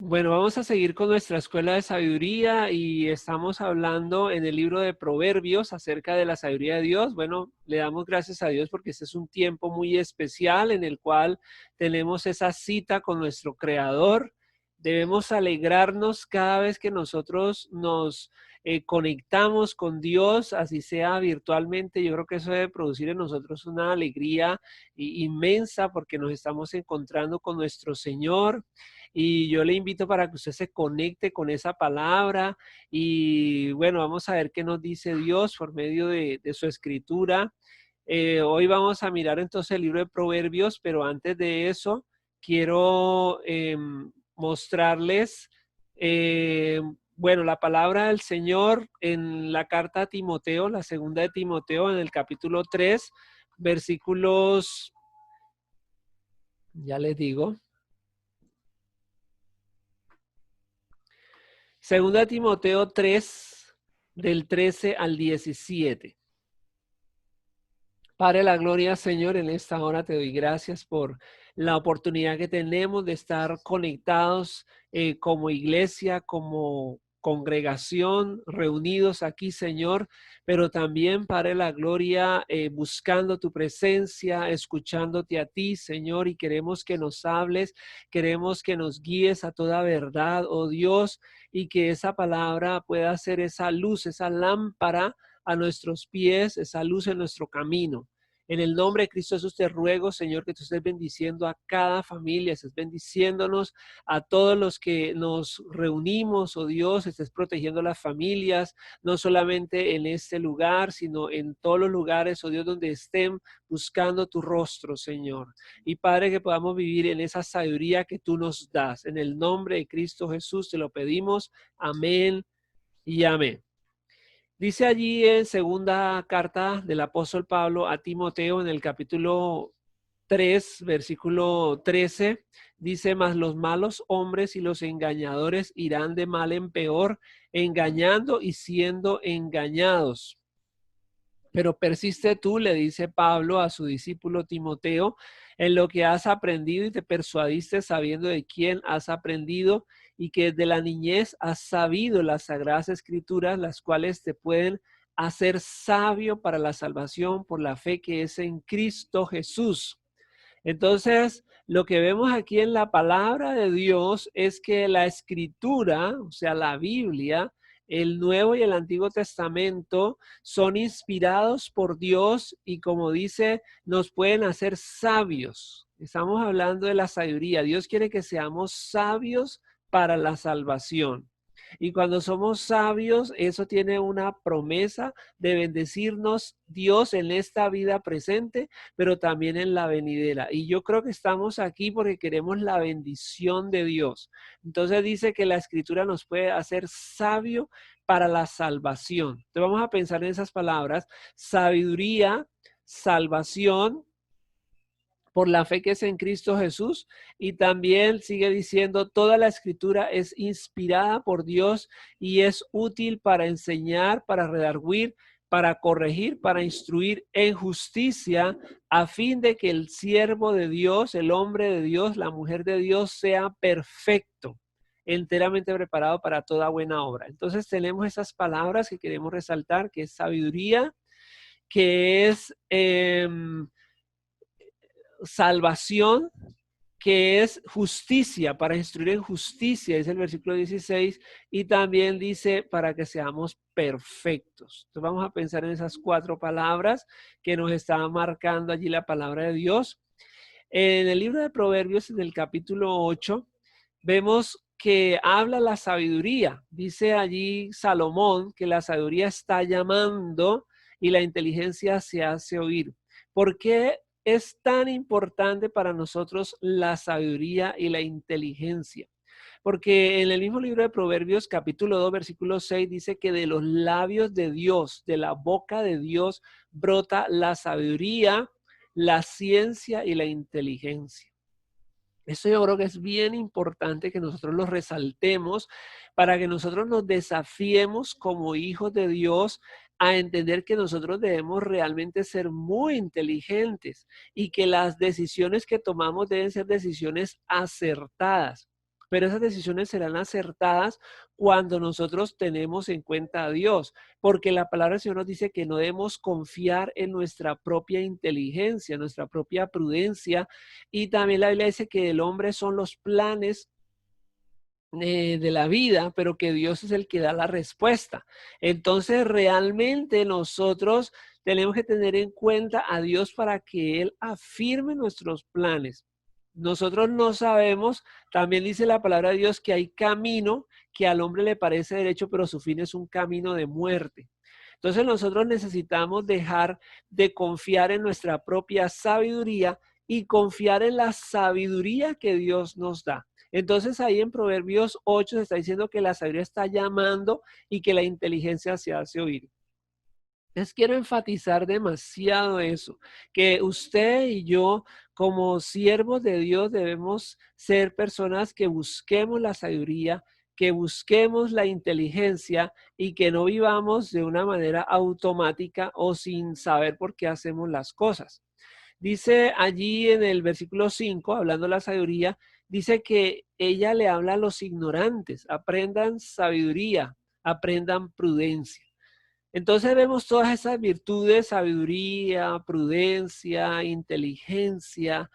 Bueno, vamos a seguir con nuestra escuela de sabiduría y estamos hablando en el libro de Proverbios acerca de la sabiduría de Dios. Bueno, le damos gracias a Dios porque este es un tiempo muy especial en el cual tenemos esa cita con nuestro Creador. Debemos alegrarnos cada vez que nosotros nos conectamos con Dios, así sea virtualmente. Yo creo que eso debe producir en nosotros una alegría inmensa porque nos estamos encontrando con nuestro Señor. Y yo le invito para que usted se conecte con esa palabra y bueno, vamos a ver qué nos dice Dios por medio de su escritura. Hoy vamos a mirar entonces el libro de Proverbios, pero antes de eso quiero mostrarles, bueno, la palabra del Señor en la carta a Timoteo, la segunda de Timoteo, en el capítulo 3, versículos, ya les digo. Segunda Timoteo 3, del 13 al 17. Padre de la gloria, Señor, en esta hora te doy gracias por la oportunidad que tenemos de estar conectados como iglesia, como congregación, reunidos aquí, Señor, pero también, Padre de la gloria, buscando tu presencia, escuchándote a ti, Señor, y queremos que nos hables, queremos que nos guíes a toda verdad, oh Dios, y que esa palabra pueda ser esa luz, esa lámpara a nuestros pies, esa luz en nuestro camino. En el nombre de Cristo Jesús te ruego, Señor, que tú estés bendiciendo a cada familia, estés bendiciéndonos a todos los que nos reunimos, oh Dios, estés protegiendo las familias, no solamente en este lugar, sino en todos los lugares, oh Dios, donde estén buscando tu rostro, Señor. Y Padre, que podamos vivir en esa sabiduría que tú nos das. En el nombre de Cristo Jesús te lo pedimos. Amén y amén. Dice allí en segunda carta del apóstol Pablo a Timoteo en el capítulo 3, versículo 13, dice, mas los malos hombres y los engañadores irán de mal en peor, engañando y siendo engañados. Pero persiste tú, le dice Pablo a su discípulo Timoteo, en lo que has aprendido y te persuadiste sabiendo de quién has aprendido y que desde la niñez has sabido las sagradas escrituras, las cuales te pueden hacer sabio para la salvación por la fe que es en Cristo Jesús. Entonces, lo que vemos aquí en la palabra de Dios es que la escritura, o sea, la Biblia, el Nuevo y el Antiguo Testamento son inspirados por Dios y como dice, nos pueden hacer sabios. Estamos hablando de la sabiduría. Dios quiere que seamos sabios para la salvación. Y cuando somos sabios, eso tiene una promesa de bendecirnos Dios en esta vida presente, pero también en la venidera. Y yo creo que estamos aquí porque queremos la bendición de Dios. Entonces dice que la escritura nos puede hacer sabio para la salvación. Entonces vamos a pensar en esas palabras: sabiduría, salvación por la fe que es en Cristo Jesús. Y también sigue diciendo, toda la escritura es inspirada por Dios y es útil para enseñar, para redarguir, para corregir, para instruir en justicia, a fin de que el siervo de Dios, el hombre de Dios, la mujer de Dios sea perfecto, enteramente preparado para toda buena obra. Entonces tenemos esas palabras que queremos resaltar, que es sabiduría, que es salvación, que es justicia, para instruir en justicia, es el versículo 16, y también dice para que seamos perfectos. Entonces vamos a pensar en esas cuatro palabras que nos está marcando allí la palabra de Dios. En el libro de Proverbios, en el capítulo 8, vemos que habla la sabiduría. Dice allí Salomón que la sabiduría está llamando y la inteligencia se hace oír. ¿Por qué es tan importante para nosotros la sabiduría y la inteligencia? Porque en el mismo libro de Proverbios, capítulo 2, versículo 6, dice que de los labios de Dios, de la boca de Dios, brota la sabiduría, la ciencia y la inteligencia. Eso yo creo que es bien importante que nosotros lo resaltemos para que nosotros nos desafiemos como hijos de Dios a entender que nosotros debemos realmente ser muy inteligentes y que las decisiones que tomamos deben ser decisiones acertadas. pero esas decisiones serán acertadas cuando nosotros tenemos en cuenta a Dios, porque la palabra del Señor nos dice que no debemos confiar en nuestra propia inteligencia, nuestra propia prudencia, y también la Biblia dice que el hombre son los planes de la vida, pero que Dios es el que da la respuesta. Entonces, realmente nosotros tenemos que tener en cuenta a Dios para que Él afirme nuestros planes. Nosotros no sabemos, también dice la palabra de Dios que hay camino que al hombre le parece derecho, pero su fin es un camino de muerte. Entonces nosotros necesitamos dejar de confiar en nuestra propia sabiduría y confiar en la sabiduría que Dios nos da. Entonces ahí en Proverbios 8 se está diciendo que la sabiduría está llamando y que la inteligencia se hace oír. Les quiero enfatizar demasiado eso, que usted y yo como siervos de Dios debemos ser personas que busquemos la sabiduría, que busquemos la inteligencia y que no vivamos de una manera automática o sin saber por qué hacemos las cosas. Dice allí en el versículo 5, hablando de la sabiduría, dice que ella le habla a los ignorantes, aprendan sabiduría, aprendan prudencia. Entonces vemos todas esas virtudes, sabiduría, prudencia, inteligencia.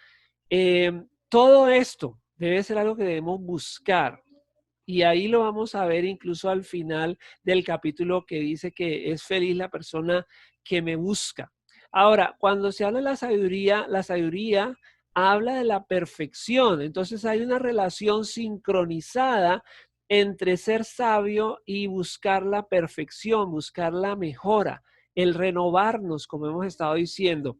Todo esto debe ser algo que debemos buscar. Y ahí lo vamos a ver incluso al final del capítulo que dice que es feliz la persona que me busca. Ahora, cuando se habla de la sabiduría habla de la perfección. Entonces hay una relación sincronizada entre ser sabio y buscar la perfección, buscar la mejora, el renovarnos, como hemos estado diciendo.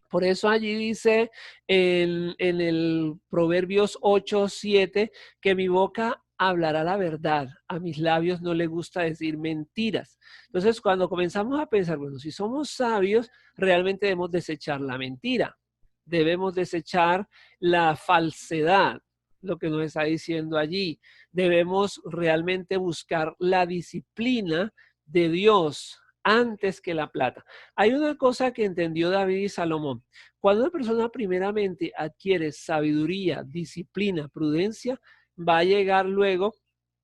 Por eso allí dice en el Proverbios 8:7 que mi boca hablará la verdad, a mis labios no le gusta decir mentiras. Entonces, cuando comenzamos a pensar, bueno, si somos sabios, realmente debemos desechar la mentira, debemos desechar la falsedad, lo que nos está diciendo allí. Debemos realmente buscar la disciplina de Dios antes que la plata. Hay una cosa que entendió David y Salomón. Cuando una persona primeramente adquiere sabiduría, disciplina, prudencia, va a llegar luego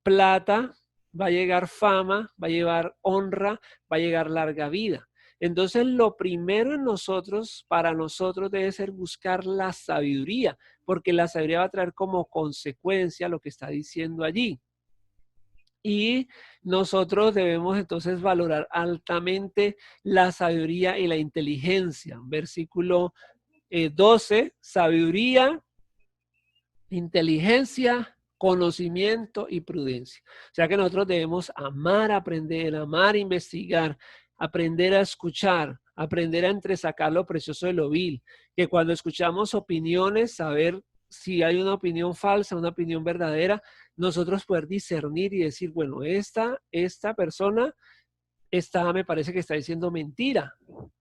plata, va a llegar fama, va a llegar honra, va a llegar larga vida. Entonces, lo primero en nosotros, para nosotros debe ser buscar la sabiduría, porque la sabiduría va a traer como consecuencia lo que está diciendo allí. Y nosotros debemos entonces valorar altamente la sabiduría y la inteligencia. Versículo 12, sabiduría, inteligencia, conocimiento y prudencia. O sea que nosotros debemos amar, aprender, amar, investigar, aprender a escuchar, aprender a entresacar lo precioso de lo vil, que cuando escuchamos opiniones, saber si hay una opinión falsa, una opinión verdadera, nosotros poder discernir y decir, bueno, esta persona, me parece que está diciendo mentira.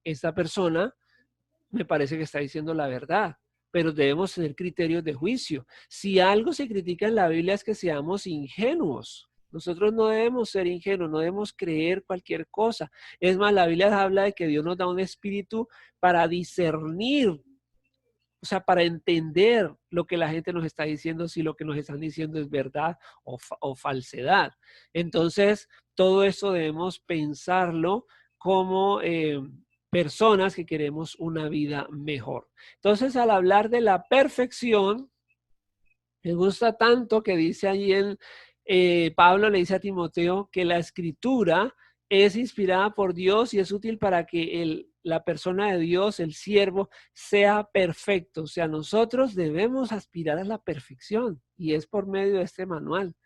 Esta persona me parece que está diciendo la verdad, pero debemos tener criterios de juicio. Si algo se critica en la Biblia es que seamos ingenuos. Nosotros no debemos ser ingenuos, no debemos creer cualquier cosa. Es más, la Biblia habla de que Dios nos da un espíritu para discernir, o sea, para entender lo que la gente nos está diciendo, si lo que nos están diciendo es verdad o falsedad. Entonces, todo eso debemos pensarlo como personas que queremos una vida mejor. Entonces, al hablar de la perfección, me gusta tanto que dice allí Pablo le dice a Timoteo que la escritura es inspirada por Dios y es útil para que la persona de Dios, el siervo, sea perfecto. O sea, nosotros debemos aspirar a la perfección y es por medio de este manual,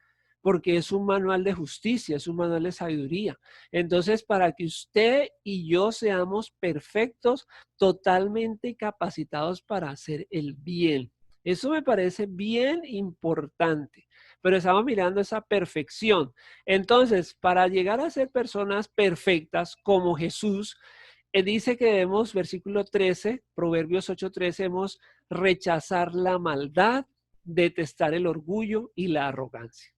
porque es un manual de justicia, es un manual de sabiduría. Entonces, para que usted y yo seamos perfectos, totalmente capacitados para hacer el bien. Eso me parece bien importante, pero estamos mirando esa perfección. Entonces, para llegar a ser personas perfectas como Jesús, dice que debemos, versículo 13, Proverbios 8:13, debemos rechazar la maldad, detestar el orgullo y la arrogancia.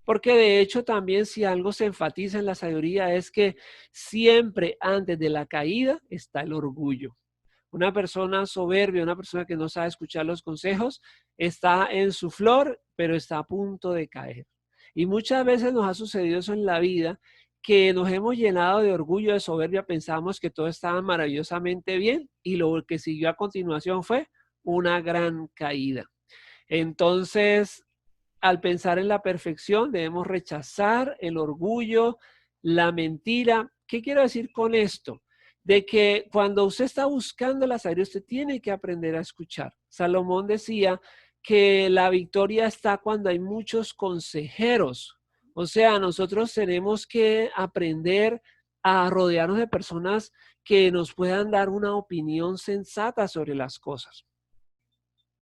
Porque de hecho también si algo se enfatiza en la sabiduría es que siempre antes de la caída está el orgullo. Una persona soberbia, una persona que no sabe escuchar los consejos, está en su flor, pero está a punto de caer. Y muchas veces nos ha sucedido eso en la vida, que nos hemos llenado de orgullo, de soberbia, pensamos que todo estaba maravillosamente bien y lo que siguió a continuación fue una gran caída. Entonces, al pensar en la perfección, debemos rechazar el orgullo, la mentira. ¿Qué quiero decir con esto? De que cuando usted está buscando la sabiduría, usted tiene que aprender a escuchar. Salomón decía que la victoria está cuando hay muchos consejeros. O sea, nosotros tenemos que aprender a rodearnos de personas que nos puedan dar una opinión sensata sobre las cosas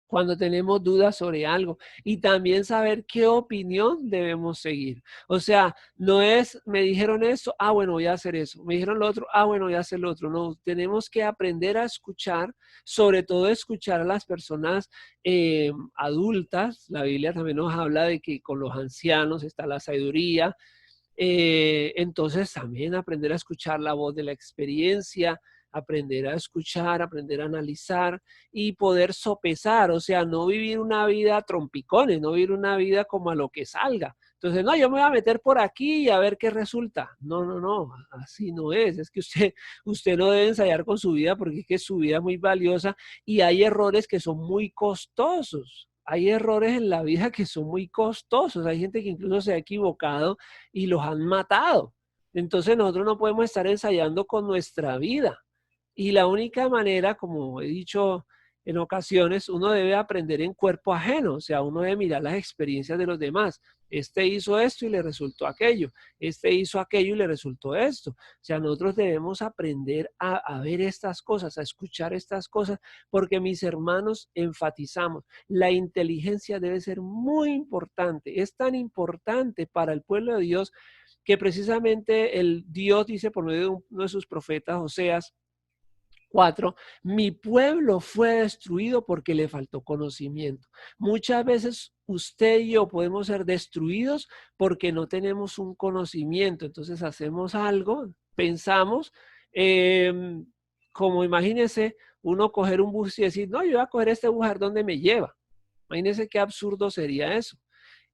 cuando tenemos dudas sobre algo y también saber qué opinión debemos seguir. O sea, no es, me dijeron esto, ah, bueno, voy a hacer eso. Me dijeron lo otro, ah, bueno, voy a hacer lo otro. No, tenemos que aprender a escuchar, sobre todo escuchar a las personas adultas. La Biblia también nos habla de que con los ancianos está la sabiduría. Entonces también aprender a escuchar la voz de la experiencia, aprender a escuchar, aprender a analizar y poder sopesar, o sea, no vivir una vida trompicones, no vivir una vida como a lo que salga. Entonces, no, yo me voy a meter por aquí y a ver qué resulta. No, no, no, así no es. Es que usted no debe ensayar con su vida porque es que su vida es muy valiosa y hay errores que son muy costosos. Hay errores en la vida que son muy costosos. Hay gente que incluso se ha equivocado y los han matado. Entonces nosotros no podemos estar ensayando con nuestra vida. Y la única manera, como he dicho en ocasiones, uno debe aprender en cuerpo ajeno, o sea, uno debe mirar las experiencias de los demás. Este hizo esto y le resultó aquello. Este hizo aquello y le resultó esto. O sea, nosotros debemos aprender a ver estas cosas, a escuchar estas cosas, porque mis hermanos, enfatizamos, la inteligencia debe ser muy importante. Es tan importante para el pueblo de Dios que precisamente el Dios dice por medio de uno de sus profetas, Oseas, 4, mi pueblo fue destruido porque le faltó conocimiento. Muchas veces usted y yo podemos ser destruidos porque no tenemos un conocimiento. Entonces hacemos algo, pensamos, como imagínese uno coger un bus y decir, no, yo voy a coger este bus a ver dónde me lleva. Imagínese qué absurdo sería eso.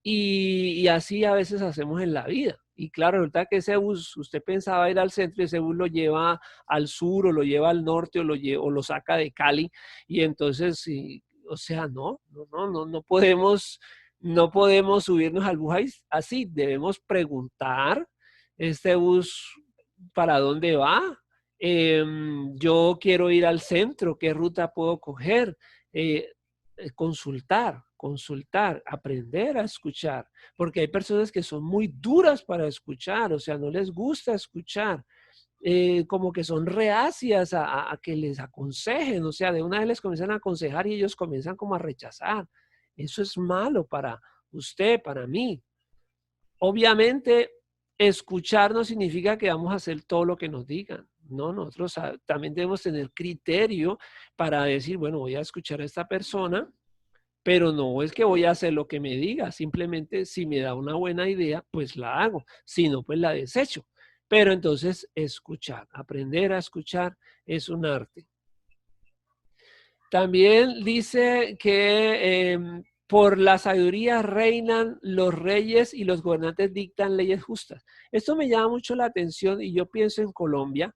Y así a veces hacemos en la vida. Y claro, resulta que ese bus, usted pensaba ir al centro y ese bus lo lleva al sur o lo lleva al norte o lo saca de Cali. Y entonces, sí, o sea, no podemos subirnos al bus así. Debemos preguntar, este bus, ¿para dónde va? Yo quiero ir al centro, ¿qué ruta puedo coger? Consultar, aprender a escuchar, porque hay personas que son muy duras para escuchar, o sea, no les gusta escuchar, como que son reacias a que les aconsejen, o sea, de una vez les comienzan a aconsejar y ellos comienzan como a rechazar. Eso es malo para usted, para mí. Obviamente, escuchar no significa que vamos a hacer todo lo que nos digan. No, nosotros también debemos tener criterio para decir, bueno, voy a escuchar a esta persona, pero no es que voy a hacer lo que me diga, simplemente si me da una buena idea, pues la hago, si no, pues la desecho. Pero entonces escuchar, aprender a escuchar es un arte. También dice que por la sabiduría reinan los reyes y los gobernantes dictan leyes justas. Esto me llama mucho la atención y yo pienso en Colombia.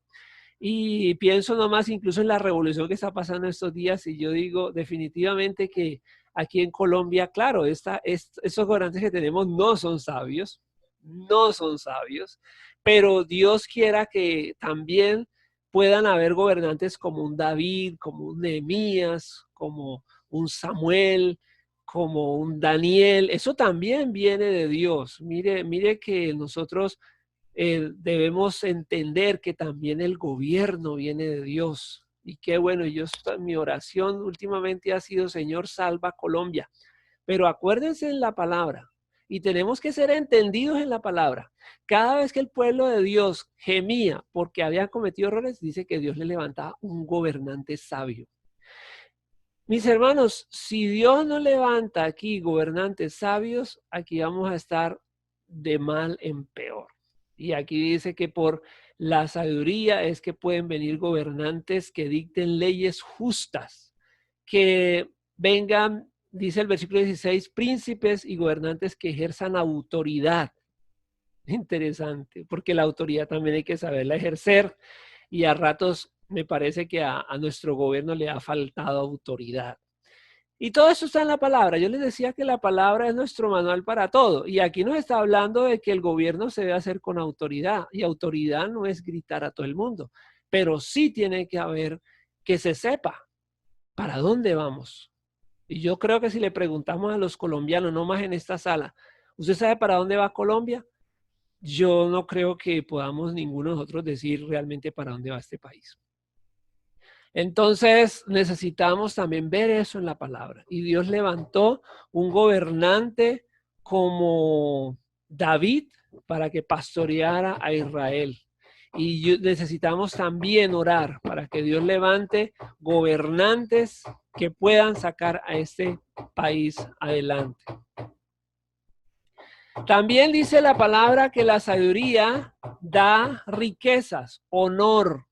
Y pienso nomás incluso en la revolución que está pasando estos días y yo digo definitivamente que aquí en Colombia, claro, estos gobernantes que tenemos no son sabios, pero Dios quiera que también puedan haber gobernantes como un David, como un Nehemías, como un Samuel, como un Daniel. Eso también viene de Dios. Mire que nosotros debemos entender que también el gobierno viene de Dios. Y qué bueno, mi oración últimamente ha sido, Señor, salva Colombia. Pero acuérdense en la palabra y tenemos que ser entendidos en la palabra. Cada vez que el pueblo de Dios gemía porque había cometido errores, dice que Dios le levantaba un gobernante sabio. Mis hermanos, si Dios no levanta aquí gobernantes sabios, aquí vamos a estar de mal en peor. Y aquí dice que por la sabiduría es que pueden venir gobernantes que dicten leyes justas, que vengan dice el versículo 16, príncipes y gobernantes que ejerzan autoridad. Interesante, porque la autoridad también hay que saberla ejercer y a ratos me parece que a nuestro gobierno le ha faltado autoridad. Y todo eso está en la palabra. Yo les decía que la palabra es nuestro manual para todo. Y aquí nos está hablando de que el gobierno se debe hacer con autoridad. Y autoridad no es gritar a todo el mundo, pero sí tiene que haber que se sepa para dónde vamos. Y yo creo que si le preguntamos a los colombianos, no más en esta sala, ¿usted sabe para dónde va Colombia? Yo no creo que podamos ninguno de nosotros decir realmente para dónde va este país. Entonces necesitamos también ver eso en la palabra. Y Dios levantó un gobernante como David para que pastoreara a Israel. Y necesitamos también orar para que Dios levante gobernantes que puedan sacar a este país adelante. También dice la palabra que la sabiduría da riquezas, honor,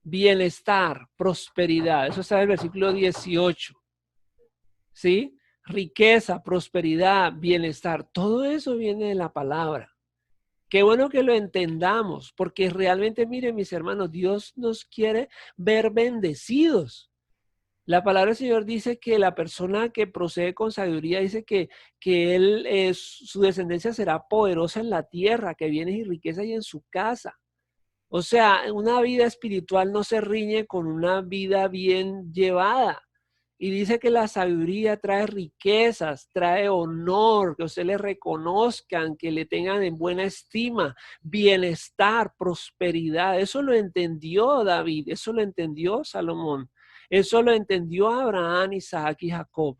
bienestar, prosperidad. Eso está en el versículo 18. ¿Sí? Riqueza, prosperidad, bienestar. Todo eso viene de la palabra. Qué bueno que lo entendamos, porque realmente, miren mis hermanos, Dios nos quiere ver bendecidos. La palabra del Señor dice que la persona que procede con sabiduría dice que su descendencia será poderosa en la tierra, que bienes y riqueza y en su casa. O sea, una vida espiritual no se riñe con una vida bien llevada. Y dice que la sabiduría trae riquezas, trae honor, que usted le reconozcan, que le tengan en buena estima, bienestar, prosperidad. Eso lo entendió David, eso lo entendió Salomón, eso lo entendió Abraham, Isaac y Jacob.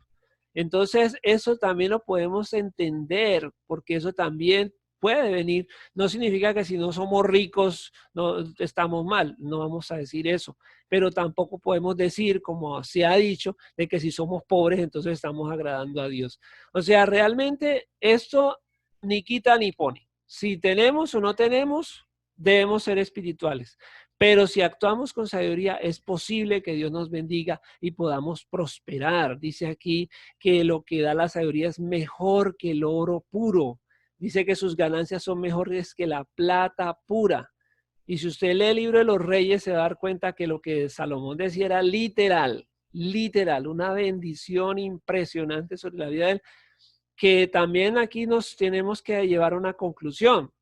Entonces, eso también lo podemos entender, porque eso también puede venir. No significa que si no somos ricos no estamos mal, no vamos a decir eso, pero tampoco podemos decir, como se ha dicho, de que si somos pobres entonces estamos agradando a Dios. O sea, realmente esto ni quita ni pone. Si tenemos o no tenemos, debemos ser espirituales. Pero si actuamos con sabiduría, es posible que Dios nos bendiga y podamos prosperar. Dice aquí que lo que da la sabiduría es mejor que el oro puro. Dice que sus ganancias son mejores que la plata pura. Y si usted lee el libro de los reyes, se va a dar cuenta que lo que Salomón decía era literal, literal, una bendición impresionante sobre la vida de él, que también aquí nos tenemos que llevar a una conclusión.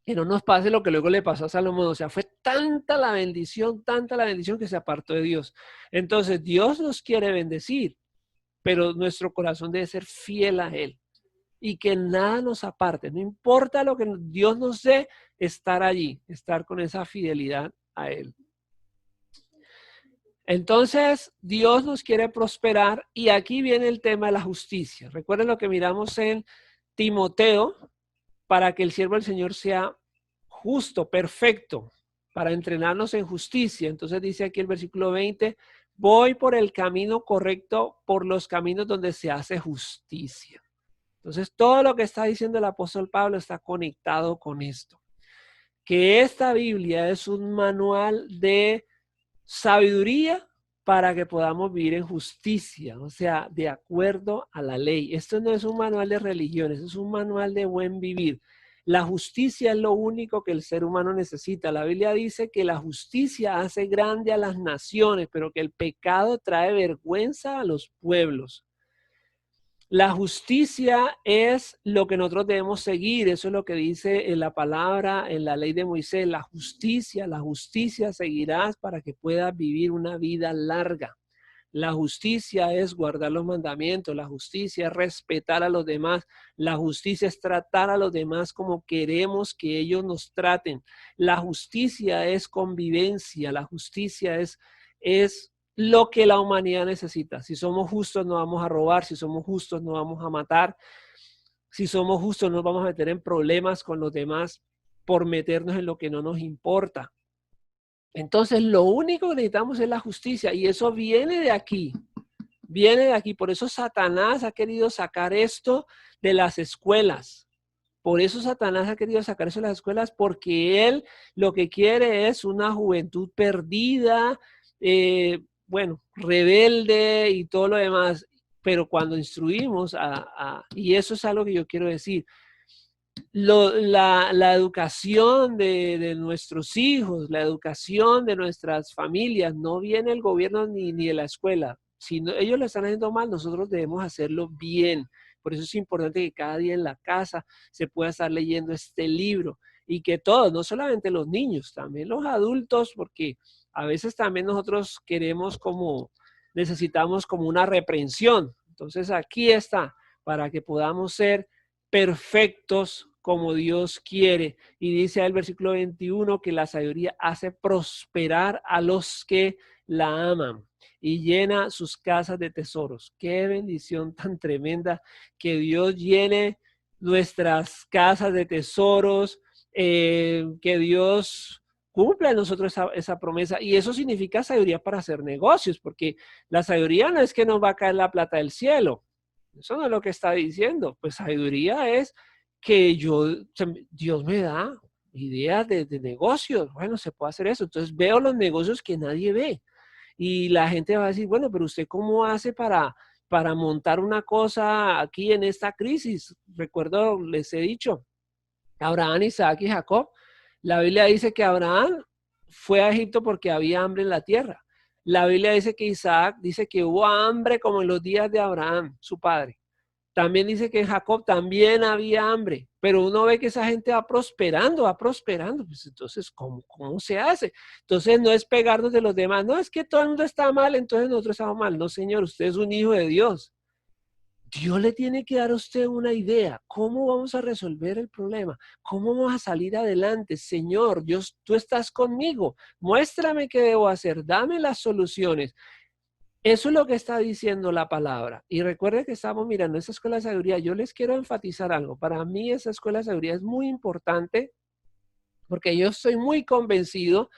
Que no nos pase lo que luego le pasó a Salomón. O sea, fue tanta la bendición que se apartó de Dios. Entonces, Dios nos quiere bendecir, pero nuestro corazón debe ser fiel a Él. Y que nada nos aparte, no importa lo que Dios nos dé, estar allí, estar con esa fidelidad a Él. Entonces, Dios nos quiere prosperar y aquí viene el tema de la justicia. Recuerden lo que miramos en Timoteo, para que el siervo del Señor sea justo, perfecto, para entrenarnos en justicia. Entonces dice aquí el versículo 20, voy por el camino correcto, por los caminos donde se hace justicia. Entonces, todo lo que está diciendo el apóstol Pablo está conectado con esto. Que esta Biblia es un manual de sabiduría para que podamos vivir en justicia, o sea, de acuerdo a la ley. Esto no es un manual de religiones, es un manual de buen vivir. La justicia es lo único que el ser humano necesita. La Biblia dice que la justicia hace grande a las naciones, pero que el pecado trae vergüenza a los pueblos. La justicia es lo que nosotros debemos seguir. Eso es lo que dice en la palabra, en la ley de Moisés. La justicia seguirás para que puedas vivir una vida larga. La justicia es guardar los mandamientos. La justicia es respetar a los demás. La justicia es tratar a los demás como queremos que ellos nos traten. La justicia es convivencia. La justicia es lo que la humanidad necesita. Si somos justos no vamos a robar, si somos justos no vamos a matar, si somos justos no nos vamos a meter en problemas con los demás por meternos en lo que no nos importa. Entonces lo único que necesitamos es la justicia y eso viene de aquí, Por eso Satanás ha querido sacar esto de las escuelas. Por eso Satanás ha querido sacar eso de las escuelas, porque él lo que quiere es una juventud perdida, rebelde y todo lo demás. pero cuando instruimos y eso es algo que yo quiero decir, la educación de nuestros hijos, la educación de nuestras familias, no viene el gobierno ni de la escuela. Si no, ellos lo están haciendo mal, nosotros debemos hacerlo bien. Por eso es importante que cada día en la casa se pueda estar leyendo este libro y que todos, no solamente los niños, también los adultos, porque a veces también nosotros necesitamos como una reprensión. Entonces aquí está, para que podamos ser perfectos como Dios quiere. Y dice el versículo 21 que la sabiduría hace prosperar a los que la aman y llena sus casas de tesoros. Qué bendición tan tremenda que Dios llene nuestras casas de tesoros, que Dios cumpla en nosotros esa promesa. Y eso significa sabiduría para hacer negocios, porque la sabiduría no es que nos va a caer la plata del cielo. Eso no es lo que está diciendo. Pues sabiduría es que Dios me da ideas de negocios. Bueno, se puede hacer eso. Entonces veo los negocios que nadie ve. Y la gente va a decir, bueno, pero usted cómo hace para montar una cosa aquí en esta crisis. Recuerdo, les he dicho, Abraham, Isaac y Jacob. La Biblia dice que Abraham fue a Egipto porque había hambre en la tierra. La Biblia dice que Isaac dice que hubo hambre como en los días de Abraham, su padre. También dice que en Jacob también había hambre, pero uno ve que esa gente va prosperando. Pues entonces, ¿cómo se hace? Entonces no es pegarnos de los demás, no es que todo el mundo está mal, entonces nosotros estamos mal. No, Señor, usted es un hijo de Dios. Dios le tiene que dar a usted una idea. ¿Cómo vamos a resolver el problema? ¿Cómo vamos a salir adelante? Señor, Dios, tú estás conmigo. Muéstrame qué debo hacer. Dame las soluciones. Eso es lo que está diciendo la palabra. Y recuerden que estamos mirando esa escuela de sabiduría. Yo les quiero enfatizar algo. Para mí esa escuela de sabiduría es muy importante porque yo estoy muy convencido,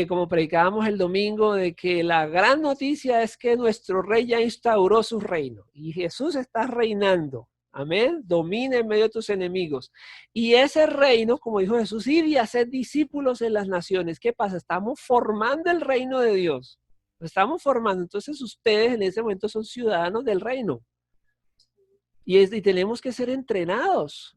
como predicábamos el domingo, de que la gran noticia es que nuestro rey ya instauró su reino y Jesús está reinando. Amén. Domina en medio de tus enemigos. Y ese reino, como dijo Jesús, ir y hacer discípulos en las naciones. ¿Qué pasa? Estamos formando el reino de Dios. Lo estamos formando. Entonces ustedes en ese momento son ciudadanos del reino. Y tenemos que ser entrenados.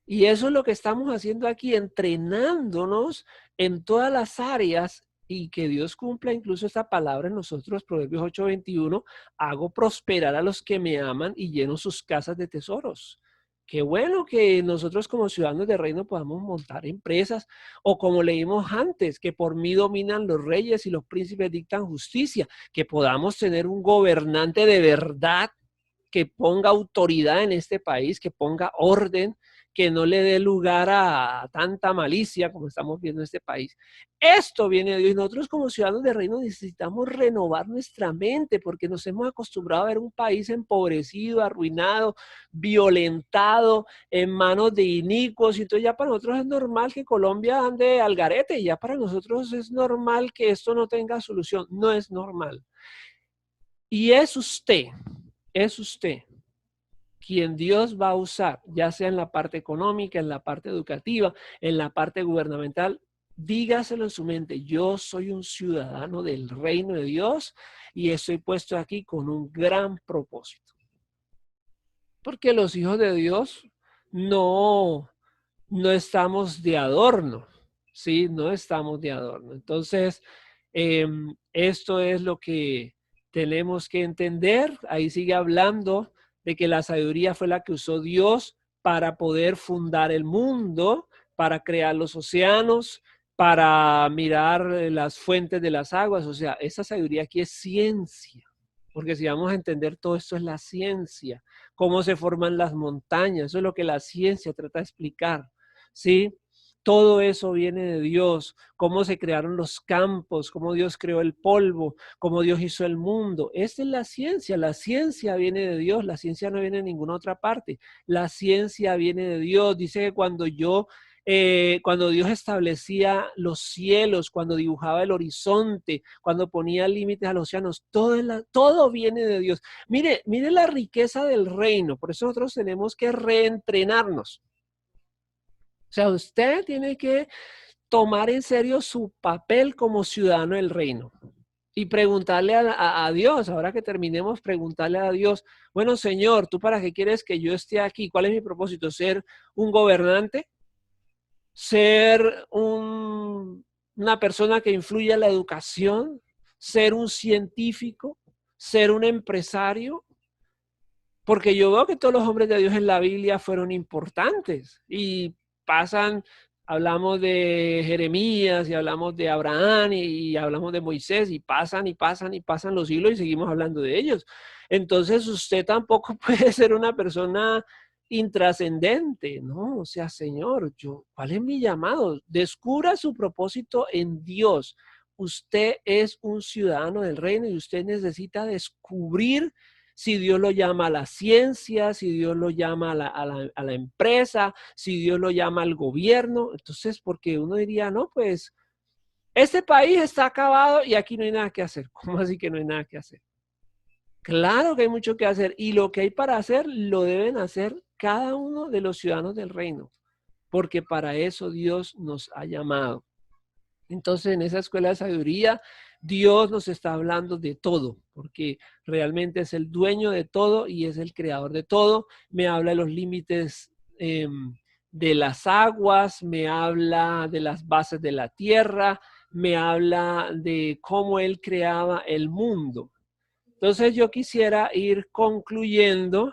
Y eso es lo que estamos haciendo aquí, entrenándonos en todas las áreas y que Dios cumpla incluso esta palabra en nosotros, Proverbios 8:21, hago prosperar a los que me aman y lleno sus casas de tesoros. Qué bueno que nosotros como ciudadanos de reino podamos montar empresas o como leímos antes, que por mí dominan los reyes y los príncipes dictan justicia, que podamos tener un gobernante de verdad que ponga autoridad en este país, que ponga orden, que no le dé lugar a tanta malicia como estamos viendo en este país. Esto viene de Dios y nosotros como ciudadanos de reino necesitamos renovar nuestra mente porque nos hemos acostumbrado a ver un país empobrecido, arruinado, violentado, en manos de inicuos y entonces ya para nosotros es normal que Colombia ande al garete, ya para nosotros es normal que esto no tenga solución. No es normal. Y es usted quien Dios va a usar, ya sea en la parte económica, en la parte educativa, en la parte gubernamental. Dígaselo en su mente, yo soy un ciudadano del reino de Dios y estoy puesto aquí con un gran propósito. Porque los hijos de Dios no estamos de adorno, ¿sí? No estamos de adorno. Entonces, esto es lo que tenemos que entender. Ahí sigue hablando de que la sabiduría fue la que usó Dios para poder fundar el mundo, para crear los océanos, para mirar las fuentes de las aguas. O sea, esa sabiduría aquí es ciencia. Porque si vamos a entender todo esto es la ciencia, cómo se forman las montañas, eso es lo que la ciencia trata de explicar, ¿sí? Todo eso viene de Dios, cómo se crearon los campos, cómo Dios creó el polvo, cómo Dios hizo el mundo. Esta es la ciencia viene de Dios, la ciencia no viene de ninguna otra parte, la ciencia viene de Dios. Dice que cuando Dios establecía los cielos, cuando dibujaba el horizonte, cuando ponía límites a los océanos, todo viene de Dios. Mire la riqueza del reino, por eso nosotros tenemos que reentrenarnos. O sea, usted tiene que tomar en serio su papel como ciudadano del reino. y preguntarle a Dios, ahora que terminemos, preguntarle a Dios, bueno, Señor, ¿tú para qué quieres que yo esté aquí? ¿Cuál es mi propósito? ¿Ser un gobernante? ¿Ser una persona que influye en la educación? ¿Ser un científico? ¿Ser un empresario? Porque yo veo que todos los hombres de Dios en la Biblia fueron importantes y pasan, hablamos de Jeremías y hablamos de Abraham y hablamos de Moisés y pasan y pasan y pasan los siglos y seguimos hablando de ellos. Entonces usted tampoco puede ser una persona intrascendente, ¿no? O sea, Señor, ¿cuál es mi llamado? Descubra su propósito en Dios. Usted es un ciudadano del reino y usted necesita descubrir si Dios lo llama a la ciencia, si Dios lo llama a la empresa, si Dios lo llama al gobierno. Entonces, porque uno diría, no, pues, este país está acabado y aquí no hay nada que hacer. ¿Cómo así que no hay nada que hacer? Claro que hay mucho que hacer y lo que hay para hacer lo deben hacer cada uno de los ciudadanos del reino, porque para eso Dios nos ha llamado. Entonces, en esa escuela de sabiduría, Dios nos está hablando de todo, porque realmente es el dueño de todo y es el creador de todo. Me habla de los límites de las aguas, me habla de las bases de la tierra, me habla de cómo Él creaba el mundo. Entonces, yo quisiera ir concluyendo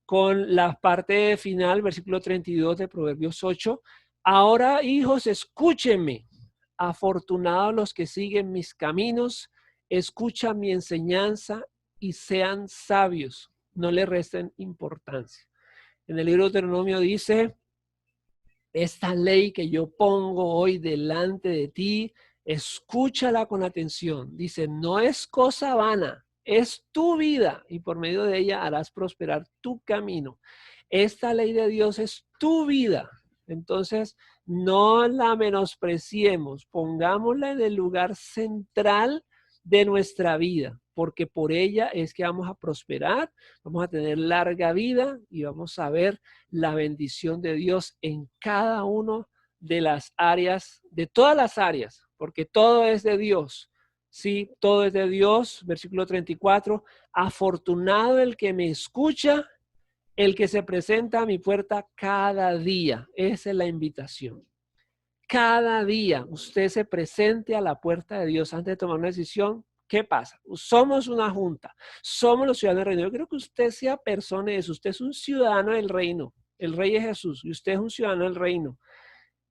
con la parte final, versículo 32 de Proverbios 8. Ahora, hijos, escúchenme. Afortunados los que siguen mis caminos, escuchan mi enseñanza y sean sabios. No le resten importancia. En el libro de Deuteronomio dice, esta ley que yo pongo hoy delante de ti, escúchala con atención. Dice, no es cosa vana, es tu vida y por medio de ella harás prosperar tu camino. Esta ley de Dios es tu vida. Entonces, no la menospreciemos, pongámosla en el lugar central de nuestra vida, porque por ella es que vamos a prosperar, vamos a tener larga vida y vamos a ver la bendición de Dios en cada uno de las áreas, de todas las áreas, porque todo es de Dios. Sí, todo es de Dios. Versículo 34. Afortunado el que me escucha, el que se presenta a mi puerta cada día. Esa es la invitación. Cada día usted se presente a la puerta de Dios antes de tomar una decisión. ¿Qué pasa? Somos una junta, somos los ciudadanos del reino. Yo creo que usted sea persona de eso. Usted es un ciudadano del reino. El rey es Jesús y usted es un ciudadano del reino.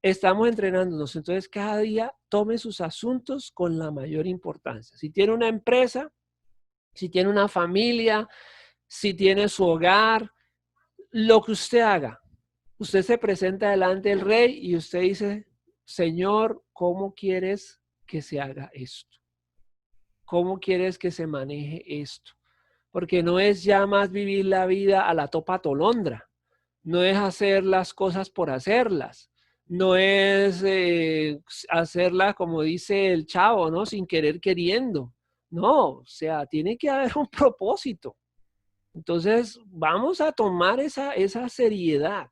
Estamos entrenándonos. Entonces, cada día tome sus asuntos con la mayor importancia. Si tiene una empresa, si tiene una familia, si tiene su hogar, lo que usted haga, usted se presenta delante del rey y usted dice, Señor, ¿cómo quieres que se haga esto? ¿Cómo quieres que se maneje esto? Porque no es ya más vivir la vida a la topa tolondra, no es hacer las cosas por hacerlas, no es hacerlas como dice el chavo, ¿no? Sin querer queriendo. No, o sea, tiene que haber un propósito. Entonces, vamos a tomar esa seriedad.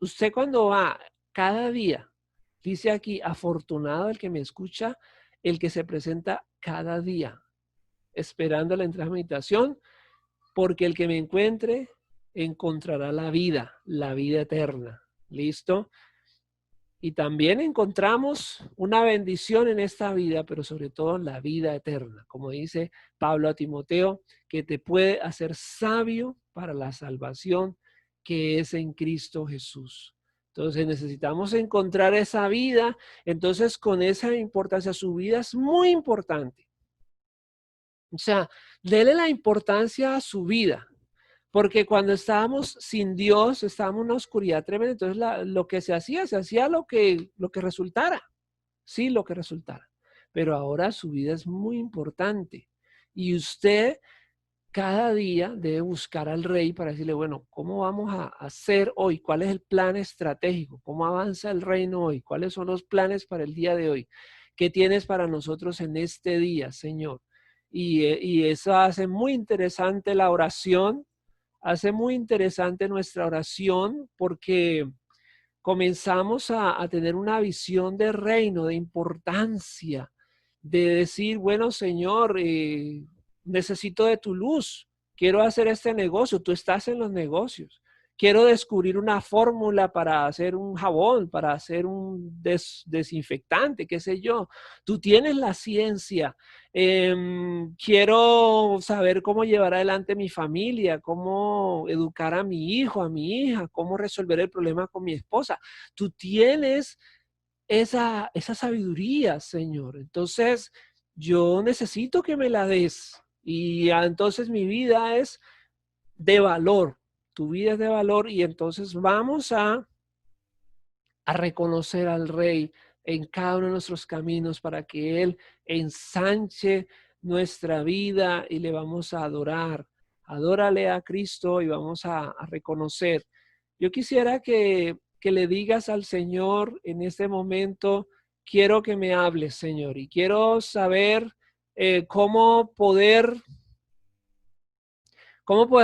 Usted cuando va cada día, dice aquí, afortunado el que me escucha, el que se presenta cada día, esperando la entrada a mi habitación, porque el que me encuentre encontrará la vida eterna. ¿Listo? Y también encontramos una bendición en esta vida, pero sobre todo la vida eterna, como dice Pablo a Timoteo, que te puede hacer sabio para la salvación que es en Cristo Jesús. Entonces necesitamos encontrar esa vida. Entonces con esa importancia, su vida es muy importante. O sea, dele la importancia a su vida. Porque cuando estábamos sin Dios, estábamos en una oscuridad tremenda. Entonces lo que se hacía lo que resultara. Sí, lo que resultara. Pero ahora su vida es muy importante. Y usted cada día debe buscar al rey para decirle, bueno, ¿cómo vamos a hacer hoy? ¿Cuál es el plan estratégico? ¿Cómo avanza el reino hoy? ¿Cuáles son los planes para el día de hoy? ¿Qué tienes para nosotros en este día, Señor? Y eso hace muy interesante la oración, hace muy interesante nuestra oración porque comenzamos a tener una visión de reino, de importancia, de decir, bueno, Señor, necesito de tu luz, quiero hacer este negocio, tú estás en los negocios. Quiero descubrir una fórmula para hacer un jabón, para hacer un desinfectante, qué sé yo. Tú tienes la ciencia. Quiero saber cómo llevar adelante mi familia, cómo educar a mi hijo, a mi hija, cómo resolver el problema con mi esposa. Tú tienes esa sabiduría, Señor. Entonces, yo necesito que me la des. Y entonces mi vida es de valor. Tu vida es de valor y entonces vamos a reconocer al Rey en cada uno de nuestros caminos para que Él ensanche nuestra vida y le vamos a adorar. Adórale a Cristo y vamos a reconocer. Yo quisiera que le digas al Señor en este momento, quiero que me hables, Señor, y quiero saber cómo poder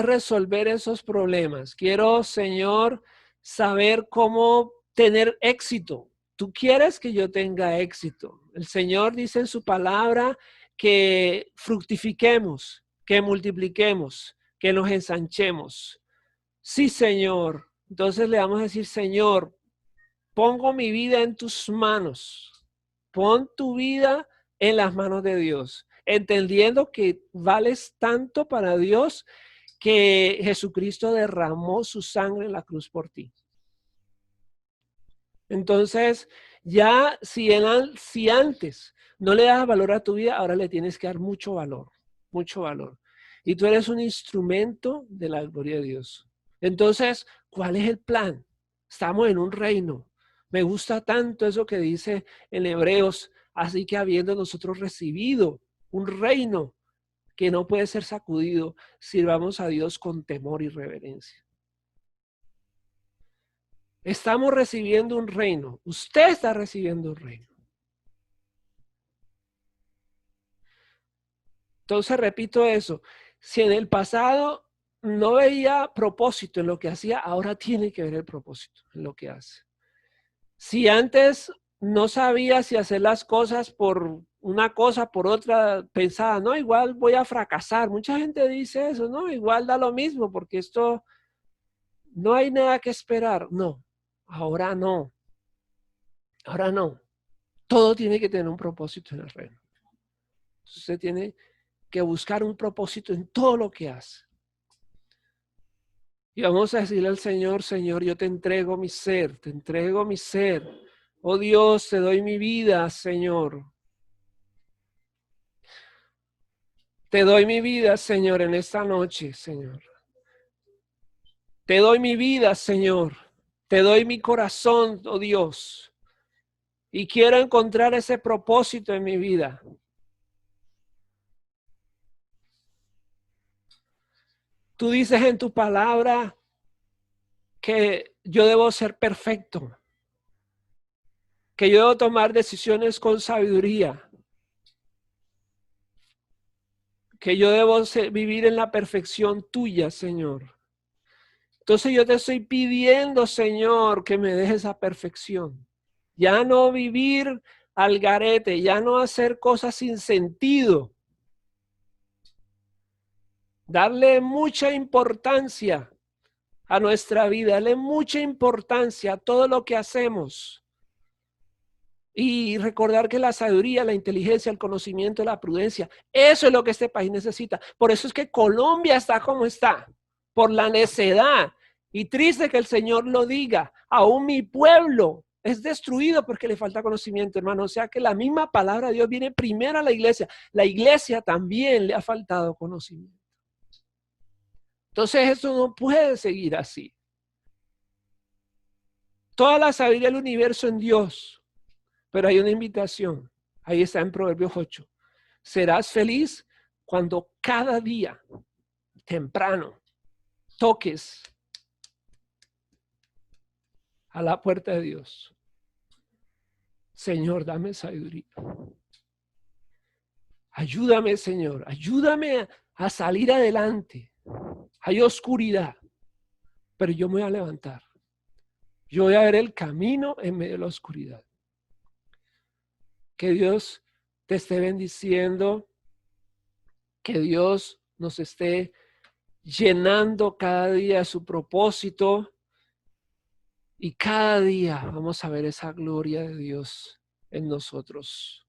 resolver esos problemas. Quiero, Señor, saber cómo tener éxito. Tú quieres que yo tenga éxito. El Señor dice en su palabra que fructifiquemos, que multipliquemos, que nos ensanchemos. Sí, Señor. Entonces le vamos a decir, Señor, pongo mi vida en tus manos. Pon tu vida en las manos de Dios, entendiendo que vales tanto para Dios que Jesucristo derramó su sangre en la cruz por ti. Entonces, ya si antes no le das valor a tu vida, ahora le tienes que dar mucho valor, mucho valor. Y tú eres un instrumento de la gloria de Dios. Entonces, ¿cuál es el plan? Estamos en un reino. Me gusta tanto eso que dice en Hebreos, así que habiendo nosotros recibido un reino que no puede ser sacudido, sirvamos a Dios con temor y reverencia. Estamos recibiendo un reino. Usted está recibiendo un reino. Entonces, repito eso. Si en el pasado no veía propósito en lo que hacía, ahora tiene que ver el propósito en lo que hace. Si antes no sabía si hacer las cosas por una cosa, por otra, pensaba, no, igual voy a fracasar. Mucha gente dice eso, no, igual da lo mismo, porque esto no hay nada que esperar. No, ahora no. Ahora no. Todo tiene que tener un propósito en el reino. Usted tiene que buscar un propósito en todo lo que hace. Y vamos a decirle al Señor, Señor, yo te entrego mi ser, te entrego mi ser. Oh Dios, te doy mi vida, Señor. Te doy mi vida, Señor, en esta noche, Señor. Te doy mi vida, Señor. Te doy mi corazón, oh Dios. Y quiero encontrar ese propósito en mi vida. Tú dices en tu palabra que yo debo ser perfecto, que yo debo tomar decisiones con sabiduría, que yo debo vivir en la perfección tuya, Señor. Entonces yo te estoy pidiendo, Señor, que me dejes esa perfección. Ya no vivir al garete, ya no hacer cosas sin sentido. Darle mucha importancia a nuestra vida, darle mucha importancia a todo lo que hacemos. Y recordar que la sabiduría, la inteligencia, el conocimiento, la prudencia, eso es lo que este país necesita. Por eso es que Colombia está como está, por la necedad. Y triste que el Señor lo diga, aún mi pueblo es destruido porque le falta conocimiento, hermano. O sea que la misma palabra de Dios viene primero a la iglesia. La iglesia también le ha faltado conocimiento. Entonces eso no puede seguir así. Toda la sabiduría del universo en Dios. Pero hay una invitación. Ahí está en Proverbios 8. Serás feliz cuando cada día, temprano, toques a la puerta de Dios. Señor, dame sabiduría. Ayúdame, Señor. Ayúdame a salir adelante. Hay oscuridad, pero yo me voy a levantar. Yo voy a ver el camino en medio de la oscuridad. Que Dios te esté bendiciendo, que Dios nos esté llenando cada día de su propósito y cada día vamos a ver esa gloria de Dios en nosotros.